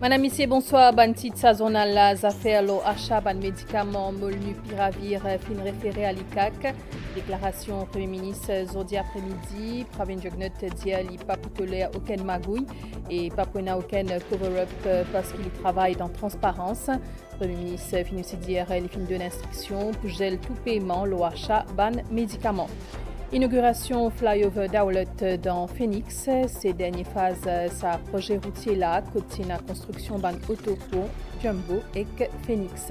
Madame, Monsieur, bonsoir. Ban titre saisonnal les affaires lo achat ban médicaments molnupiravir fin référé à l'ICAC. Déclaration Premier ministre Zodi après-midi. Pravin Jognot dit li pas poutoler aucun magouille et pas pour aucun cover-up parce qu'il travaille dans transparence. Premier ministre finit aussi dire les fins de l'instruction pour gel tout paiement lo achat ban médicaments. Inauguration flyover d'Aulet dans Phoenix. Ces dernières phases, sa projet routier là, côté la construction ban autopont Jumbo et Phoenix.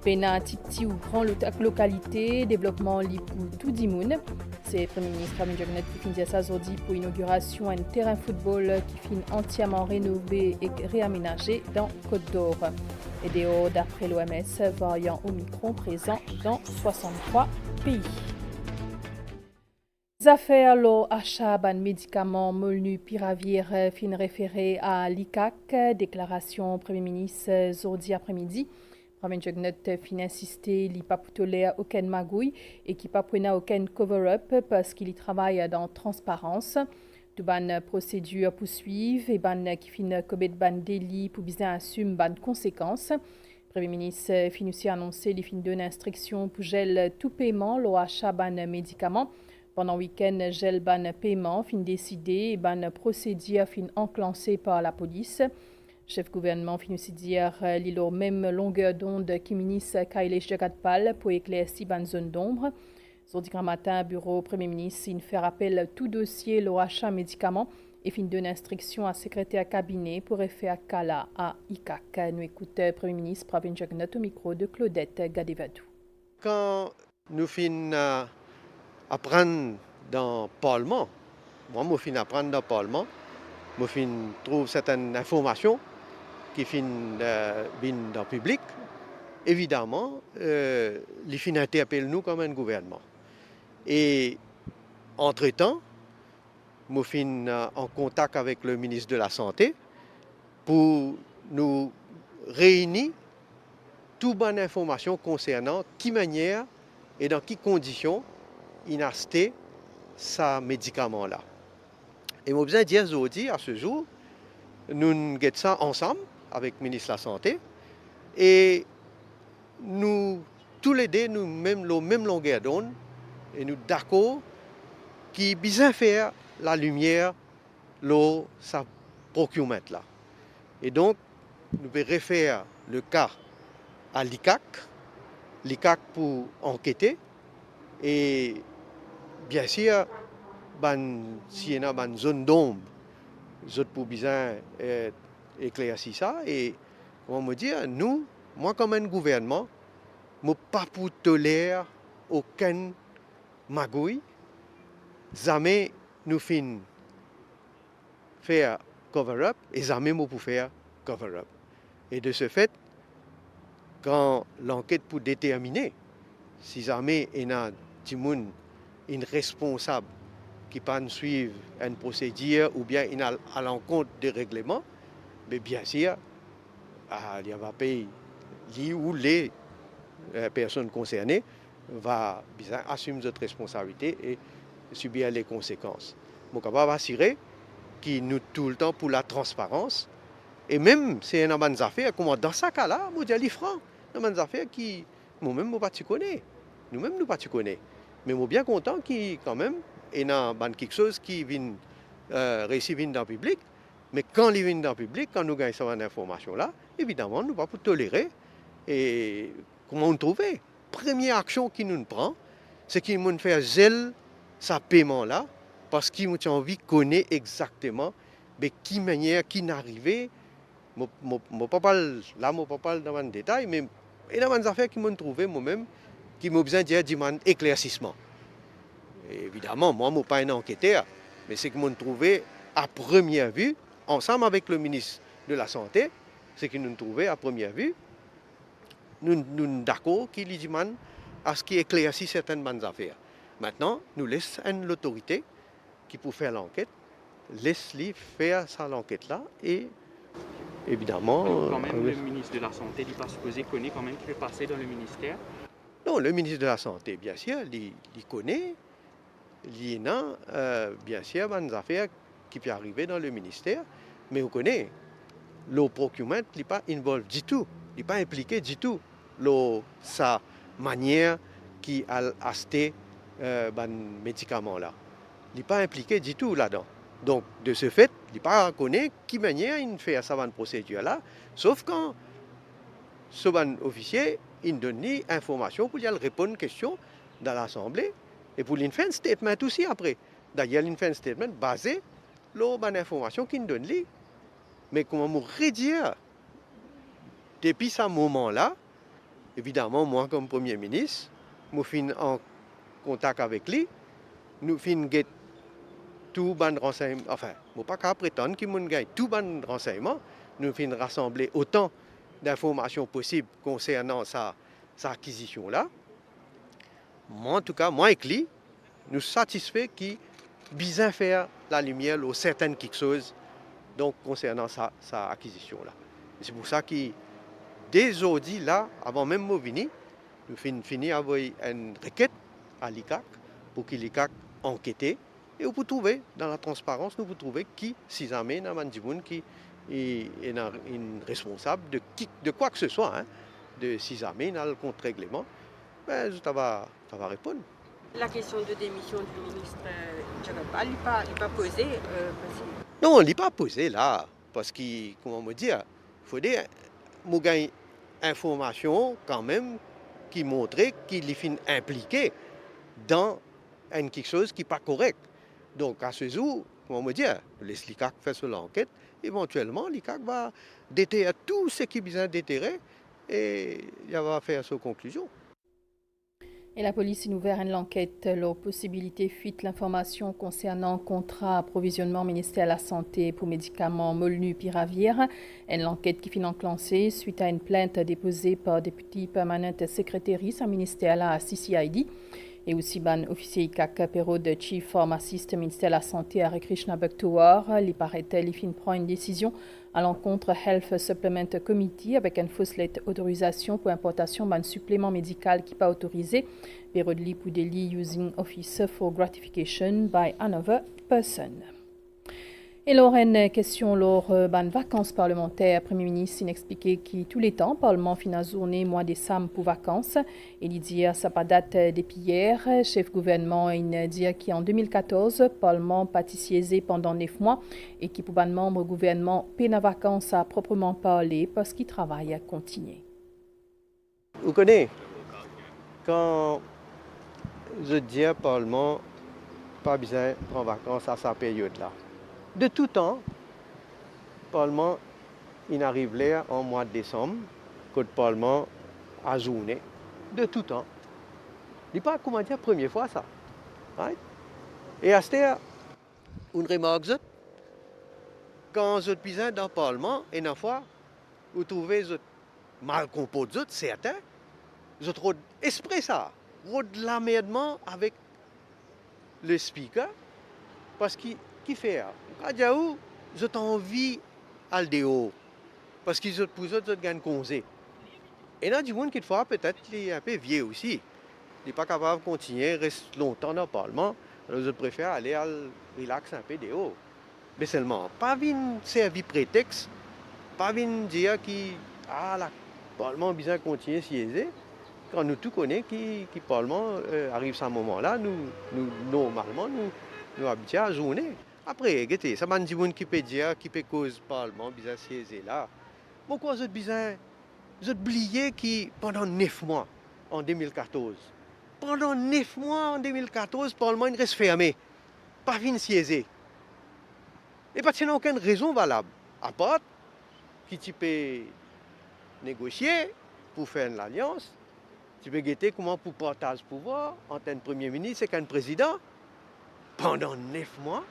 Pena Tipti ou grand localité, développement li pour tout dimoun. C'est le Premier ministre Pravin Jognot qui finit ça aujourd'hui pour inauguration un terrain football qui finit entièrement rénové et réaménagé dans Côte d'Or. Et dehors d'après l'OMS, variant Omicron présent dans 63 pays. Affaires lo achat ban médicaments molnupiravir fin référé à l'ICAC. Déclaration Premier ministre Zodi après-midi. Pravin Jognot fin insisté li pas poutoler aucun magouille et qui pas prena aucun cover-up parce qu'il y travaille dans transparence. Tout ban procédure poursuivre et ban qui fin commet ban délit pour bien assumer ban conséquences. Premier ministre fin aussi annoncé les fins de instruction pour gel tout paiement lo achat ban médicaments. Pendant le week-end, gel ban paiement fin décidé et ban procédure fin enclenché par la police. Chef gouvernement fin aussi dire l'île même longueur d'onde qui ministre Kailesh Jagatpal pour éclaircir ban zone d'ombre. Aujourd'hui matin, bureau Premier ministre il fait rappel tout dossier le achat médicaments et fin donne instruction à secrétaire cabinet pour faire Kala à ICAC. Nous écoutons Premier ministre Pravin Jognot au micro de Claudette Gadevadou. Quand nous finissons apprendre dans le Parlement, moi, je finis apprendre dans le Parlement, je trouve certaines informations qui finissent dans le public. Évidemment, les fins interpellent nous comme un gouvernement. Et entre-temps, je finis en contact avec le ministre de la Santé pour nous réunir toute bonne information concernant qui manière et dans quelles conditions il a acheté ce médicament-là. Et je besoin de dire aujourd'hui, à ce jour, nous avons ça ensemble avec le ministre de la Santé et nous, tous les deux, nous même la même longueur d'onde et nous d'accord qui besoin faire la lumière là, ça procurement là. Et donc, nous pouvons référer le cas à l'ICAC pour enquêter et bien sûr, s'il y a une zone d'ombre, nous pour bien éclaircir ça. Et on me dit, nous, moi comme un gouvernement, je ne peux pas tolérer aucune magouille. Jamais nous finissons faire cover-up et jamais nous pouvons faire cover-up. Et de ce fait, quand l'enquête pour déterminer si jamais il y a une responsable qui peut suivre une procédure ou bien il a à l'encontre des règlements, mais bien sûr, il y a pays où les personnes concernées vont bien assumer cette responsabilité et subir les conséquences. Je suis capable d'assurer qu'il nous tout le temps pour la transparence. Et même si il y a des affaires, comme dans ce cas-là, je dis franc, il y a des affaires qui, moi-même, je ne connais pas. Nous-mêmes, nous ne connaissons pas. Mais je suis bien content qu'il quand même y a quelque chose qui vient réussir dans le public. Mais quand il vient dans le public, quand nous gagnons cette information-là, évidemment, nous ne pouvons pas tolérer. Et comment on trouve? Première action qu'il nous prend, c'est qu'il nous fait zèle ce paiement-là, parce qu'il a envie de connaître exactement de quelle manière, qui est arrivé. Je ne peux pas parler dans le détail, mais il y a des affaires qui m'ont trouvé moi-même, qui m'ont besoin d'un éclaircissement. Et évidemment, moi, je ne suis pas un enquêteur, mais c'est qu'ils m'ont trouvé à première vue, ensemble avec le ministre de la Santé, c'est qu'ils nous ont trouvé à première vue. Nous sommes d'accord qu'il demande à ce qu'il éclaircisse certaines bonnes affaires. Maintenant, nous laissons l'autorité qui peut faire l'enquête, laisse-lui faire ça l'enquête-là et évidemment... Quand même, le ministre de la Santé n'est pas supposé connaître quand même qui fait passer dans le ministère? Non, le ministre de la Santé, bien sûr, il connaît il y a bien sûr des affaires qui peuvent arriver dans le ministère, mais vous connaissez, le procurement n'est pas involvé du tout, il n'est pas impliqué du tout sa manière qui a acheté ces médicaments-là. Il n'est pas impliqué du tout là-dedans. Donc, de ce fait, il n'est pas reconnu qui manière il fait cette procédure-là, sauf quand ce officier il donne information pour lui répondre aux questions dans l'Assemblée et pour lui faire un statement aussi après. D'ailleurs, il fait un statement basé sur l'information qu'il donne. Mais comment me redire, depuis ce moment-là, évidemment, moi comme Premier ministre, je suis en contact avec lui, nous faisons tout bon renseignement, enfin, je ne peux pas prétendre qu'il y a tout bon renseignement, nous faisons rassembler autant d'informations possibles concernant sa acquisition-là. Moi, en tout cas, moi et lui, nous satisfait qu'il bien faire la lumière sur certaines choses donc, concernant sa acquisition-là. C'est pour ça que dès aujourd'hui, là, avant même de venir, nous finissons avec une requête à l'ICAC pour que l'ICAC enquête. Et vous pouvez trouver, dans la transparence, nous pouvons trouver qui, si jamais, il y a un qui est responsable de quoi que ce soit, hein, de si jamais il y a le contre-règlement, ben, ça va répondre. La question de démission du ministre Djagaba, il n'est pas posée. Non, il n'est pas posé là, parce que, comment me dire, il faut dire, nous avons une information quand même qui montre qu'il est impliqué dans quelque chose qui n'est pas correct. Donc, à ce jour, comment me dire, laisse l'ICAC faire sur l'enquête, éventuellement, l'ICAC va déterrer tout ce qui est besoin de déterrer et il va faire sa conclusion. Et la police a ouvert une enquête leur possibilité fuite l'information concernant contrat approvisionnement ministère de la Santé pour médicaments Molnupiravir. Une enquête qui finit enclenchée suite à une plainte déposée par député permanente secrétaire au ministère à CCID. Et aussi ban officier ICAC Perrault de Chief Pharmacist ministère de la Santé Hare Krishna Bhaktawar. Il paraît-il, il prend une décision à l'encontre Health Supplement Committee avec une fausse lettre d'autorisation pour importation d'un supplément médical qui n'est pas autorisé. Perrault de pour daily using office for gratification by another person. Et alors, une question lors des vacances parlementaires, le Premier ministre expliqué que tous les temps, le Parlement finit la journée mois décembre pour vacances. Il dit que ça pas date depuis hier. Le chef gouvernement il dit qu'en 2014, le Parlement a siégé pendant 9 mois et que pour les membres du gouvernement, peine à vacances à proprement parler parce qu'ils travaillent à continuer. Vous connaissez, quand je dis au Parlement, pas besoin de prendre vacances à cette période-là. De tout temps, le Parlement il arrive là en mois de décembre, que le Parlement a journée. De tout temps. Il n'est pas, comment dire, la première fois ça. Right? Et à ce moment, une remarque, quand vous êtes besoin dans le Parlement, une fois, vous trouvez mal composé, certains, vous êtes esprit ça, de l'amendement avec le speaker, parce qu'il qui fait quand vous avez envie à le dehors parce qu'ils ont posé de gagner congé et là du monde qui fois peut-être il est un peu vieux aussi il n'est pas capable de continuer rester longtemps dans le Parlement alors je préfère aller à relaxer un peu dehors mais seulement pas venir servir prétexte pas venir dire que le Parlement a besoin de continuer à siéger quand nous tout connaissons que le Parlement arrive à ce moment-là nous normalement nous habitués à la journée. Après, ça m'a dit qui peut dire, qui peut cause Parlement, bizarre siéger là. Pourquoi vous avez oublié que pendant 9 mois en 2014, pendant 9 mois en 2014, le Parlement reste fermé, pas venu siéger. Et parce qu'il n'y a aucune raison valable, à part que tu peux négocier pour faire une alliance, tu peux guetter comment pour partager le pouvoir entre un Premier ministre et un président pendant 9 mois.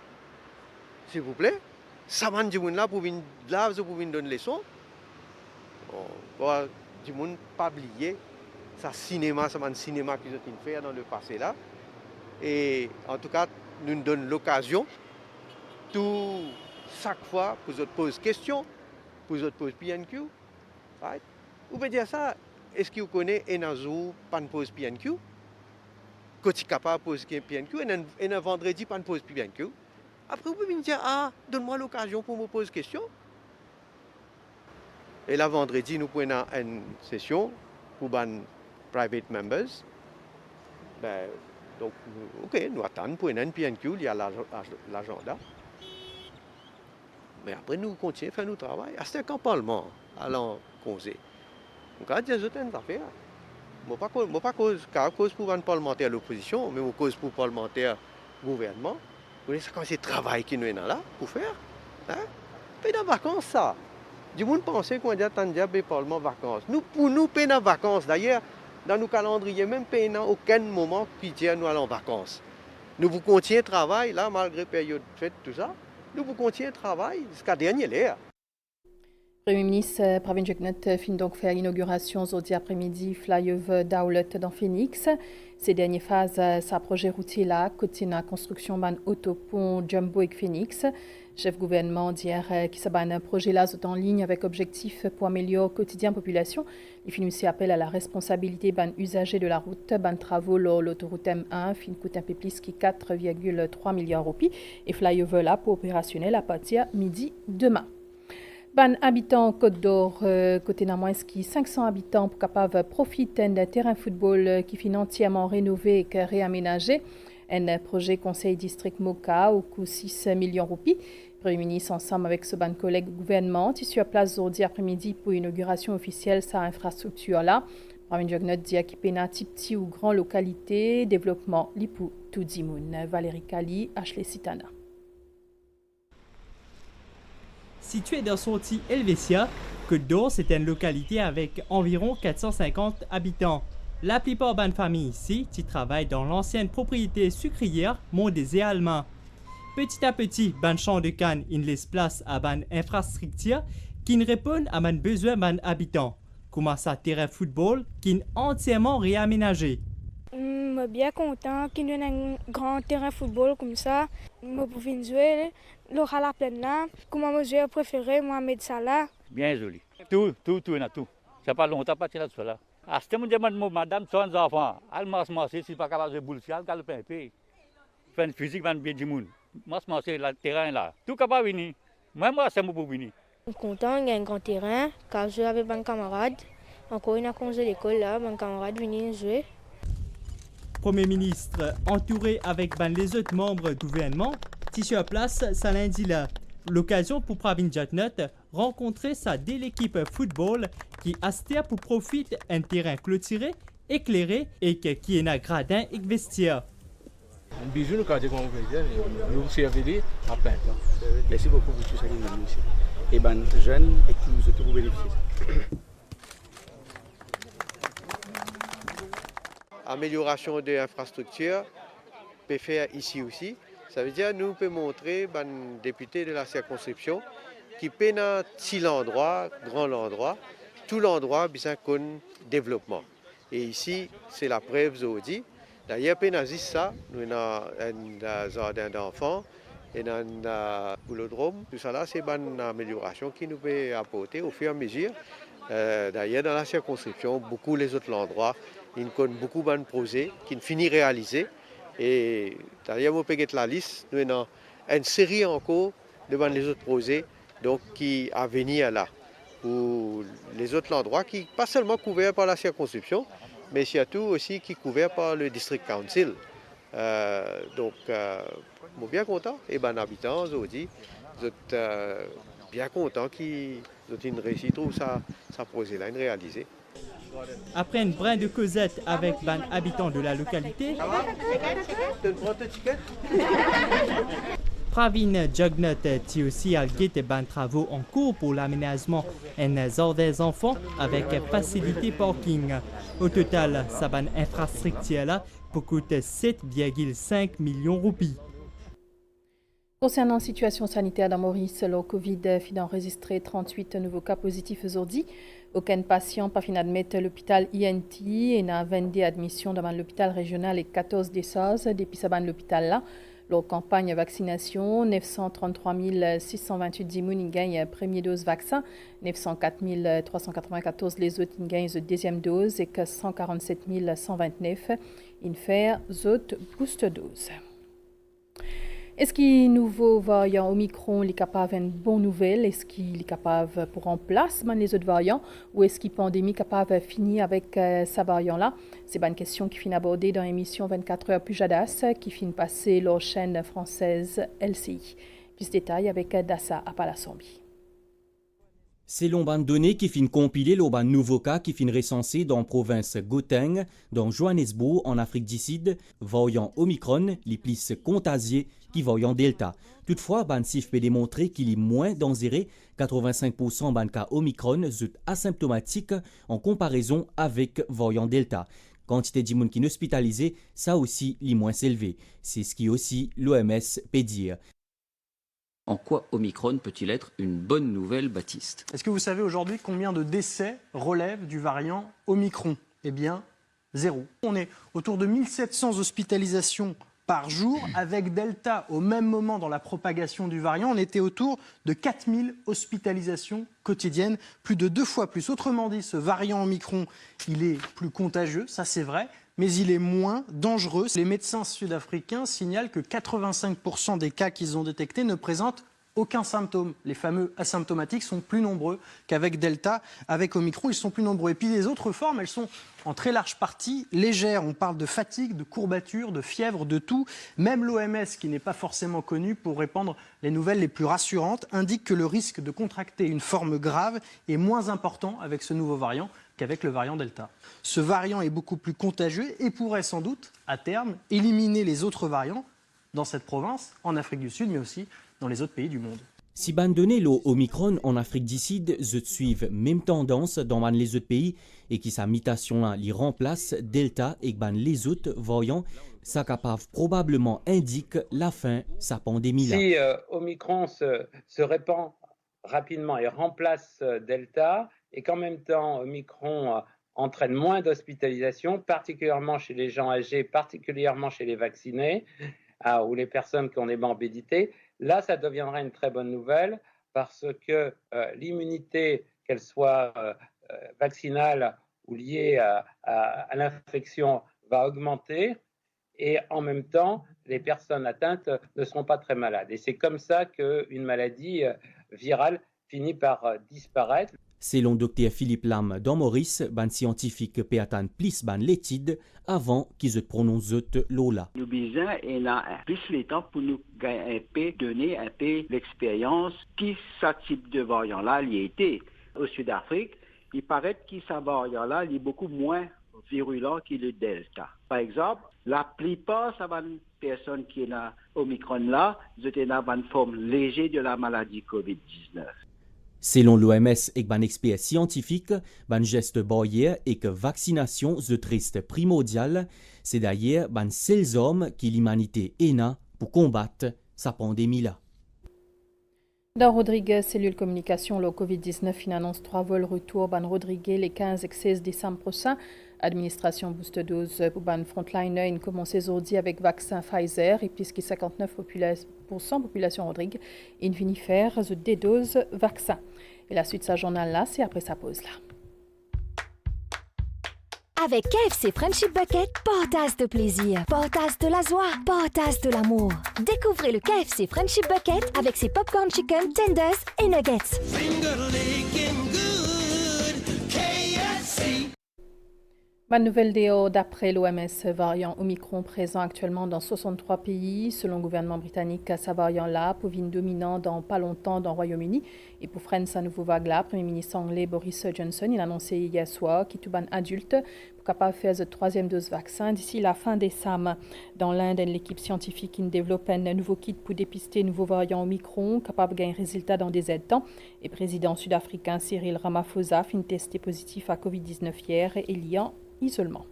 S'il vous plaît, ça m'a dit là pour venir donner une leçon. Du monde pas oublier ça cinéma, ça un cinéma qu'ils ont fait dans le passé là. Et en tout cas, nous donne l'occasion chaque fois pour vous poser question, pour vous poser PNQ. Right? Vous pouvez dire ça, est-ce que vous connaissez un jour pas de pose PNQ? quand tu es capable de poser PNQ, et un vendredi, pas de pose PNQ. Après, vous pouvez me dire, ah, donne-moi l'occasion pour me poser question. Et là, vendredi, nous prenons une session pour les private members. Ben, donc, ok, nous attendons pour une PNQ, il y a l'agenda. Mais après, nous continuons à faire notre travail. C'est qu'en Parlement, allons causer. Donc, il y a des autres affaires. Je ne pas cause pour un parlementaire de l'opposition, mais je cause pour un parlementaire gouvernement. Vous voyez, c'est le travail qui nous est là pour faire. Hein? Paye dans vacances, ça. Du monde pensait qu'on a attendu le Parlement vacances. Nous, pour nous, payer dans vacances. D'ailleurs, dans nos calendriers, même payer dans aucun moment qui dit nous allons en vacances. Nous vous continuons le travail, là, malgré la période de fête, tout ça. Nous vous continuons le travail jusqu'à dernier l'air. Premier ministre Pravin Jugnauth finit donc faire l'inauguration aujourd'hui après-midi flyover d'Aulet dans Phoenix. Ces dernières phases, sa projet routier là, continue la construction d'un autopont Jumbo et Phoenix. Chef gouvernement d'hier qui s'est un projet là en ligne avec objectif pour améliorer le quotidien de la population. Il finit aussi appel à la responsabilité d'un usager de la route, d'un travaux l'autoroute M1 fin coûte un peu plus qui 4,3 milliards de roupies et flyover là pour opérationnel à partir midi demain. Ban habitants Côte d'Or, côté Namoinski, 500 habitants pour capable profiter d'un terrain football qui finit entièrement rénové et réaménagé. Un projet conseil district Moka au coût 6 millions de roupies. Le Premier ministre, ensemble avec ce ban collègue gouvernement, est sur place aujourd'hui après-midi pour inauguration officielle de sa infrastructure-là. Pravin Jugnauth dit qu'il y a petit ou grand localité, développement Lipou Toudimoun. Valérie Kali, Ashley Sitana. Située dans son petit Helvetia, Côte d'Or, c'est une localité avec environ 450 habitants. La plupart des familles ici qui travaillent dans l'ancienne propriété sucrière Mont-Désert allemand. Petit à petit, ban champ de canne in laisse place à ban infrastructure qui ne répondent à ban besoin ban habitants, comme ça terrain football qui est entièrement réaménagé. Je suis bien content qu'il y ait un grand terrain de football comme ça. Je peux jouer à la plaine là. Comme mon joueur préféré, Mohamed Salah. Bien joli. Tout. Ça pas longtemps pas tirer là. À ce moment madame son enfant, elle m'a massé si pas capable de boule elle le pain. Fait une physique van bien du monde. Moi massé le terrain là. Tout capable venir. Même moi c'est mon pour venir. Je suis content, il y a un grand terrain. Quand je joue avec mes camarades, encore une congé l'école là, mes camarades viennent jouer. Premier ministre, entouré avec les autres membres du gouvernement, qui sur place ce lundi-là. L'occasion pour Pravin Jugnauth rencontrer sa de l'équipe football qui a pour profiter un terrain clôturé, éclairé et qui est un gradin et vestiaire. Un bisou, nous avons nous servir à plein temps. Merci beaucoup pour tout ça qui nous ici. Et ben jeunes et qui nous ont pour bénéficier. Amélioration des infrastructures peut faire ici aussi. Ça veut dire que nous pouvons montrer aux députés de la circonscription qui peut dans petit l'endroit, grand l'endroit, tout l'endroit besoin d'un développement. Et ici, c'est la preuve aujourd'hui. D'ailleurs, ça, nous avons un jardin d'enfants et un boulodrome. Tout ça là, c'est une amélioration qui nous peut apporter au fur et à mesure. D'ailleurs, dans la circonscription, beaucoup les autres endroits, ils connaissent beaucoup de projets qui ne finissent réalisés. Et d'ailleurs, on peut mettre la liste, nous avons une série encore devant les autres projets donc, qui à venir là. Pour les autres endroits qui pas seulement couverts par la circonscription, mais surtout aussi qui couverts par le district council. Donc, je suis bien content. Et les habitants aujourd'hui, je suis bien content qu'ils aient une réussite ou ça projet-là, une réalisée. Après une brin de causette avec les habitants de la localité, Pravin Jugnauth a aussi algué des travaux en cours pour l'aménagement d'un jardin des enfants avec facilité parking. Au total, sa infrastructure-là coûte 7,5 millions de roupies. Concernant la situation sanitaire dans Maurice, le Covid finit enregistrer 38 nouveaux cas positifs aujourd'hui. Aucun patient pas fin admettre l'hôpital INT et n'a 22 admissions dans l'hôpital régional et 14 décès depuis ce l'hôpital là. Leur campagne vaccination, 933 628 dimoun gagnent première dose vaccin, 904 394 les autres gagnent deuxième dose et que 147 129 une faire zot booster dose. Est-ce que nouveau variant Omicron est capable d'une bonne nouvelle? Est-ce qu'il est capable pour remplacer les autres variants? Ou est-ce que la pandémie est capable de finir avec sa variant-là? C'est une question qui finit abordée dans l'émission 24 heures Pujadas qui finit passer leur chaîne française LCI. Plus de détails avec Dassa Apalasombi. C'est l'on données qui fin compiler le nouveau cas qui fin recensé dans la province Gauteng, dans Johannesburg, en Afrique du Sud, variant Omicron, les plus contagieux qui variant Delta. Toutefois, ban CIF peut démontrer qu'il est moins dangereux, 85% ban cas Omicron sont asymptomatiques en comparaison avec variant Delta. Quantité de gens qui sont hospitalisés, ça aussi, est moins élevé. C'est ce qui aussi l'OMS peut dire. En quoi Omicron peut-il être une bonne nouvelle, Baptiste? Est-ce que vous savez aujourd'hui combien de décès relèvent du variant Omicron? Eh bien, 0. On est autour de 1700 hospitalisations par jour. Avec Delta, au même moment dans la propagation du variant, on était autour de 4000 hospitalisations quotidiennes, plus de 2 fois plus. Autrement dit, ce variant Omicron, il est plus contagieux, ça c'est vrai, mais il est moins dangereux. Les médecins sud-africains signalent que 85% des cas qu'ils ont détectés ne présentent aucun symptôme. Les fameux asymptomatiques sont plus nombreux qu'avec Delta. Avec Omicron, ils sont plus nombreux. Et puis les autres formes, elles sont en très large partie légères. On parle de fatigue, de courbature, de fièvre, de tout. Même l'OMS, qui n'est pas forcément connue pour répandre les nouvelles les plus rassurantes, indique que le risque de contracter une forme grave est moins important avec ce nouveau variant qu'avec le variant Delta. Ce variant est beaucoup plus contagieux et pourrait sans doute, à terme, éliminer les autres variants dans cette province, en Afrique du Sud, mais aussi dans les autres pays du monde. Si ban donné l'eau Omicron en Afrique du Sud, suivent même tendance dans les autres pays et qui sa mutation les remplace Delta et ban les autres variants, ça capable probablement indique la fin sa pandémie là. Si Omicron se répand rapidement et remplace Delta, et qu'en même temps Omicron entraîne moins d'hospitalisation, particulièrement chez les gens âgés, particulièrement chez les vaccinés ou les personnes qui ont des morbidités, là ça deviendra une très bonne nouvelle parce que l'immunité, qu'elle soit vaccinale ou liée à l'infection, va augmenter et en même temps les personnes atteintes ne seront pas très malades. Et c'est comme ça qu'une maladie virale finit par disparaître. Selon Dr Philippe Lam dans Maurice, ban scientifique peut attendre plus ban l'étude avant qu'ils se prononcent l'OLA. Nous besoin et là plus le temps pour nous donner un peu l'expérience qui ce type de variant là il était au Sud-Afrique. Il paraît que ce variant là il est beaucoup moins virulent que le Delta. Par exemple, la plupart des personnes qui ont Omicron là, ils étaient dans une forme légère de la maladie COVID-19. Selon l'OMS et ban expert scientifique, ban geste barrière et que vaccination est reste primordial, c'est d'ailleurs ban seuls hommes qui l'humanité a pour combattre sa pandémie là. Dans Rodriguez, cellule communication, le COVID-19 annonce 3 vols retour ban Rodriguez les 15 et 16 décembre prochains. Administration booster dose pour ban frontliner une commence aujourd'hui avec vaccin Pfizer et puisque 59% population Rodrigue une finit faire des doses vaccin. Et la suite de sa journal là, c'est après sa pause là. Avec KFC Friendship Bucket, partage de plaisir, partage de la joie, partage de l'amour. Découvrez le KFC Friendship Bucket avec ses popcorn chicken, tenders et nuggets. Bonne nouvelle d'après l'OMS, variant Omicron présent actuellement dans 63 pays. Selon le gouvernement britannique, sa variant-là devient dominant dans pas longtemps dans le Royaume-Uni. Et pour freiner sa nouvelle vague-là, le Premier ministre anglais Boris Johnson il a annoncé hier soir qu'il est adulte pour capable de faire la 3e dose vaccin d'ici la fin décembre. Dans l'Inde, l'équipe scientifique qui développe un nouveau kit pour dépister un nouveau variant Omicron, capable de gagner résultat dans des temps. Et le président sud-africain Cyril Ramaphosa finit testé positif à COVID-19 hier et liant isolement.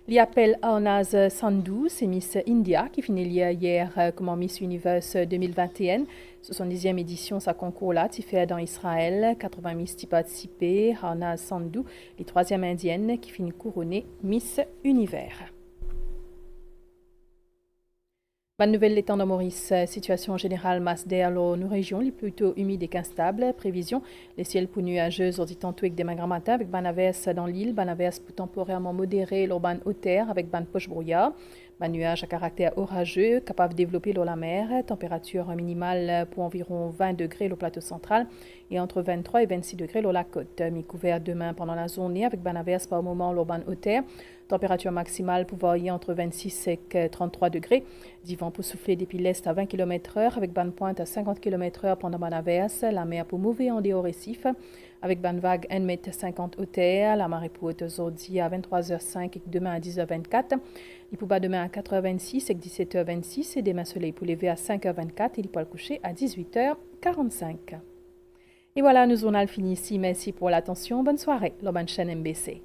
L'appel Arnaz Sandhu, c'est Miss India qui finit hier comme Miss Universe 2021. 70e édition, sa concours-là, qui fait dans Israël. 80 Miss qui participent. Arnaz Sandhu, les 3e indienne qui finit couronnée Miss Univers. Bonne nouvelle, l'étang de Maurice, situation générale, masse d'air, nos régions, les plutôt humides et instables. Prévision, les ciels pour nuageux, ordi tantôt avec des mains matin avec ban averse dans l'île, ban averse pour temporairement modéré, l'urban haute-terre avec ban poche brouillard. Ban nuage à caractère orageux, capable de développer l'eau la mer, température minimale pour environ 20 degrés au plateau central et entre 23 et 26 degrés au la côte. Mi-couvert demain pendant la journée avec ban averse par moment l'urban haute-terre. Température maximale pour varier entre 26 et 33 degrés. Divan pour souffler depuis l'est à 20 km/h avec ban pointe à 50 km/h pendant ban averse. La mer pour mouver en dehors récif avec ban vague 1,50 m au terre. La marée pour haute aujourd'hui à 23h05 et demain à 10h24. Il pour bas demain à 4h26 et 17h26 et demain soleil pour lever à 5h24 et il pour le coucher à 18h45. Et voilà, nous on a fini ici. Merci pour l'attention. Bonne soirée. L'Urban chaîne MBC.